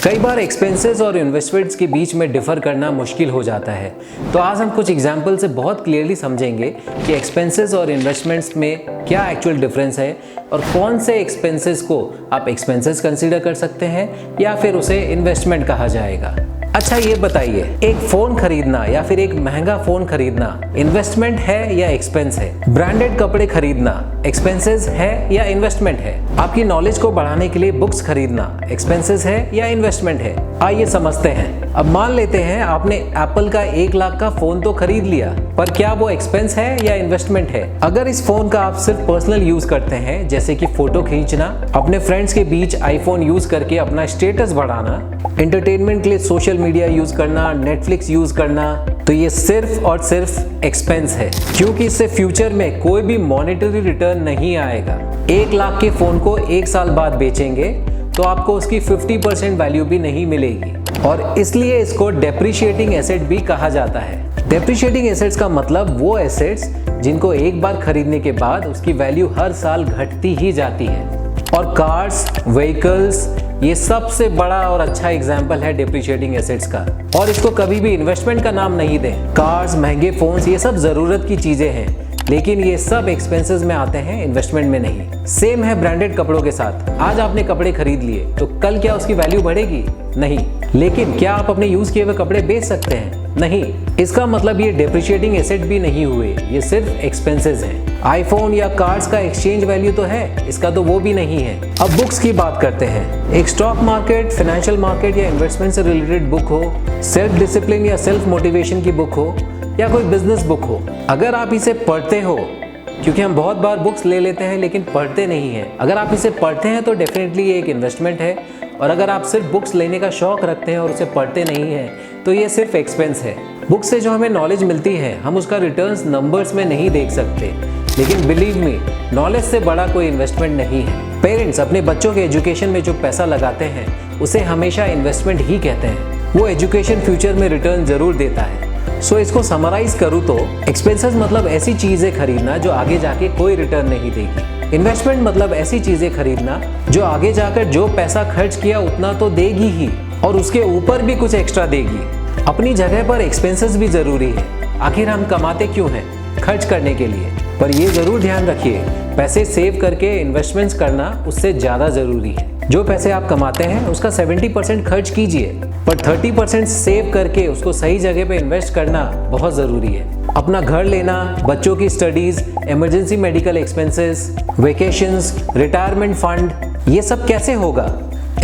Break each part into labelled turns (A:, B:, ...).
A: कई बार एक्सपेंसेस और इन्वेस्टमेंट्स के बीच में डिफर करना मुश्किल हो जाता है। तो आज हम कुछ एग्जाम्पल से बहुत क्लियरली समझेंगे कि एक्सपेंसेस और इन्वेस्टमेंट्स में क्या एक्चुअल डिफरेंस है और कौन से एक्सपेंसेस को आप एक्सपेंसेस कंसीडर कर सकते हैं या फिर उसे इन्वेस्टमेंट कहा जाएगा। अच्छा ये बताइए, एक फोन खरीदना या फिर एक महंगा फोन खरीदना इन्वेस्टमेंट है या एक्सपेंस है? ब्रांडेड कपड़े खरीदना एक्सपेंसेस है या इन्वेस्टमेंट है? आपकी नॉलेज को बढ़ाने के लिए बुक्स खरीदना एक्सपेंसेस है या इन्वेस्टमेंट है? आइए समझते हैं। अब मान लेते हैं आपने एप्पल का 1 लाख का फोन तो खरीद लिया, पर क्या वो एक्सपेंस है या इन्वेस्टमेंट है? अगर इस फोन का आप सिर्फ पर्सनल यूज करते हैं, जैसे कि फोटो खींचना, अपने फ्रेंड्स के बीच आईफोन यूज करके अपना स्टेटस बढ़ाना, एंटरटेनमेंट के लिए सोशल मीडिया यूज करना, नेटफ्लिक्स यूज करना, तो ये सिर्फ और सिर्फ एक्सपेंस है, क्योंकि इससे फ्यूचर में कोई भी मॉनेटरी रिटर्न नहीं आएगा। 1 लाख के फोन को 1 साल बाद बेचेंगे तो आपको उसकी 50% वैल्यू भी नहीं मिलेगी, और इसलिए इसको डेप्रिशिएटिंग एसेट भी कहा जाता है। डेप्रिशिएटिंग एसेट्स का मतलब वो एसेट्स जिनको एक बार खरीदने के बाद उसकी वैल्यू हर साल घटती ही जाती है। और कार्स, व्हीकल्स, ये सबसे बड़ा और अच्छा एग्जाम्पल है डेप्रिशिएटिंग एसेट्स का, और इसको कभी भी इन्वेस्टमेंट का नाम नहीं दें। कार्स, महंगे फोन्स, ये सब जरूरत की चीजें हैं, लेकिन ये सब एक्सपेंसेस में आते हैं, इन्वेस्टमेंट में नहीं। सेम है ब्रांडेड कपड़ों के साथ। आज आपने कपड़े खरीद लिए तो कल क्या उसकी वैल्यू बढ़ेगी? नहीं। लेकिन क्या आप अपने यूज किए हुए कपड़े बेच सकते हैं? नहीं। इसका मतलब ये डेप्रिशिएटिंग एसेट भी नहीं हुए, ये सिर्फ एक्सपेंसेस हैं। आईफोन या कार्ड्स का एक्सचेंज वैल्यू तो है, इसका तो वो भी नहीं है। अब बुक्स की बात करते हैं। एक स्टॉक मार्केट, फाइनेंशियल मार्केट या इन्वेस्टमेंट से रिलेटेड बुक हो, सेल्फ डिसिप्लिन या सेल्फ मोटिवेशन की बुक हो, या कोई बिजनेस बुक हो, अगर आप इसे पढ़ते हो, क्योंकि हम बहुत बार बुक्स ले लेते हैं लेकिन पढ़ते नहीं हैं, अगर आप इसे पढ़ते हैं तो डेफिनेटली ये एक इन्वेस्टमेंट है। और अगर आप सिर्फ बुक्स लेने का शौक रखते हैं और उसे पढ़ते नहीं हैं तो ये सिर्फ एक्सपेंस है। बुक से जो हमें नॉलेज मिलती है, हम उसका रिटर्न्स नंबर्स में नहीं देख सकते, लेकिन बिलीव मी, नॉलेज से बड़ा कोई इन्वेस्टमेंट नहीं है। पेरेंट्स अपने बच्चों के एजुकेशन में जो पैसा लगाते हैं उसे हमेशा इन्वेस्टमेंट ही कहते हैं। वो एजुकेशन फ्यूचर में रिटर्न जरूर देता है। सो इसको समराइज करूँ तो एक्सपेंसेस मतलब ऐसी चीजें खरीदना जो आगे जाके कोई रिटर्न नहीं देगी। इन्वेस्टमेंट मतलब ऐसी चीजें खरीदना जो आगे जाकर जो पैसा खर्च किया उतना तो देगी ही, और उसके ऊपर भी कुछ एक्स्ट्रा देगी। अपनी जगह पर एक्सपेंसेस भी जरूरी है। आखिर हम कमाते क्यों हैं? खर्च करने के लिए। पर ये जरूर ध्यान रखिए, पैसे सेव करके इन्वेस्टमेंट्स करना उससे ज्यादा जरूरी है। जो पैसे आप कमाते हैं उसका 70% खर्च कीजिए, पर 30% सेव करके उसको सही जगह पे इन्वेस्ट करना बहुत ज़रूरी है। अपना घर लेना, बच्चों की studies, emergency medical expenses, vacations, retirement fund, ये सब कैसे होगा?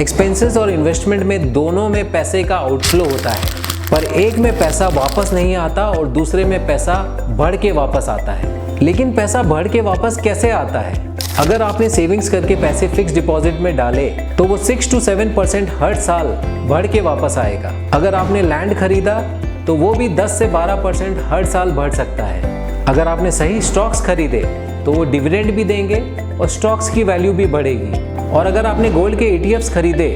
A: एक्सपेंसेस और इन्वेस्टमेंट में दोनों में पैसे का आउटफ्लो होता है, पर एक में पैसा वापस नहीं आता और दूसरे में पैसा बढ़ के वापस आता है। लेकिन पैसा बढ़ के वापस कैसे आता है? अगर आपने सेविंग्स करके पैसे फिक्स डिपॉजिट में डाले तो वो 6 to 7% हर साल बढ़ के वापस आएगा। अगर आपने लैंड खरीदा तो वो भी 10 से 12% हर साल बढ़ सकता है। अगर आपने सही स्टॉक्स खरीदे तो वो डिविडेंड भी देंगे और स्टॉक्स की वैल्यू भी बढ़ेगी। और अगर आपने गोल्ड के ETFs खरीदे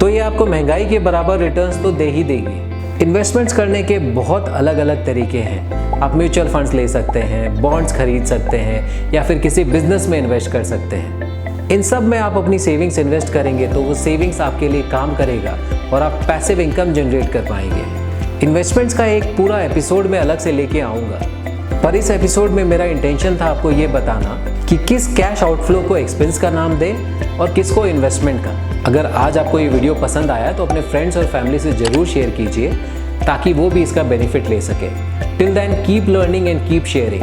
A: तो ये आपको महंगाई के बराबर रिटर्न्स तो दे ही देगी। इन्वेस्टमेंट्स करने के बहुत अलग अलग तरीके हैं। आप म्यूचुअल फंड्स ले सकते हैं, बॉन्ड्स खरीद सकते हैं, या फिर किसी बिजनेस में इन्वेस्ट कर सकते हैं। इन सब में आप अपनी सेविंग्स इन्वेस्ट करेंगे तो वो सेविंग्स आपके लिए काम करेगा और आप पैसिव इनकम जनरेट कर पाएंगे। इन्वेस्टमेंट्स का एक पूरा एपिसोड मैं अलग से लेके आऊँगा, पर इस एपिसोड में मेरा इंटेंशन था आपको ये बताना कि किस कैश आउटफ्लो को एक्सपेंस का नाम दें और किसको इन्वेस्टमेंट का। अगर आज आपको ये वीडियो पसंद आया तो अपने फ्रेंड्स और फैमिली से ज़रूर शेयर कीजिए ताकि वो भी इसका बेनिफिट ले सके। Till then keep learning and keep sharing.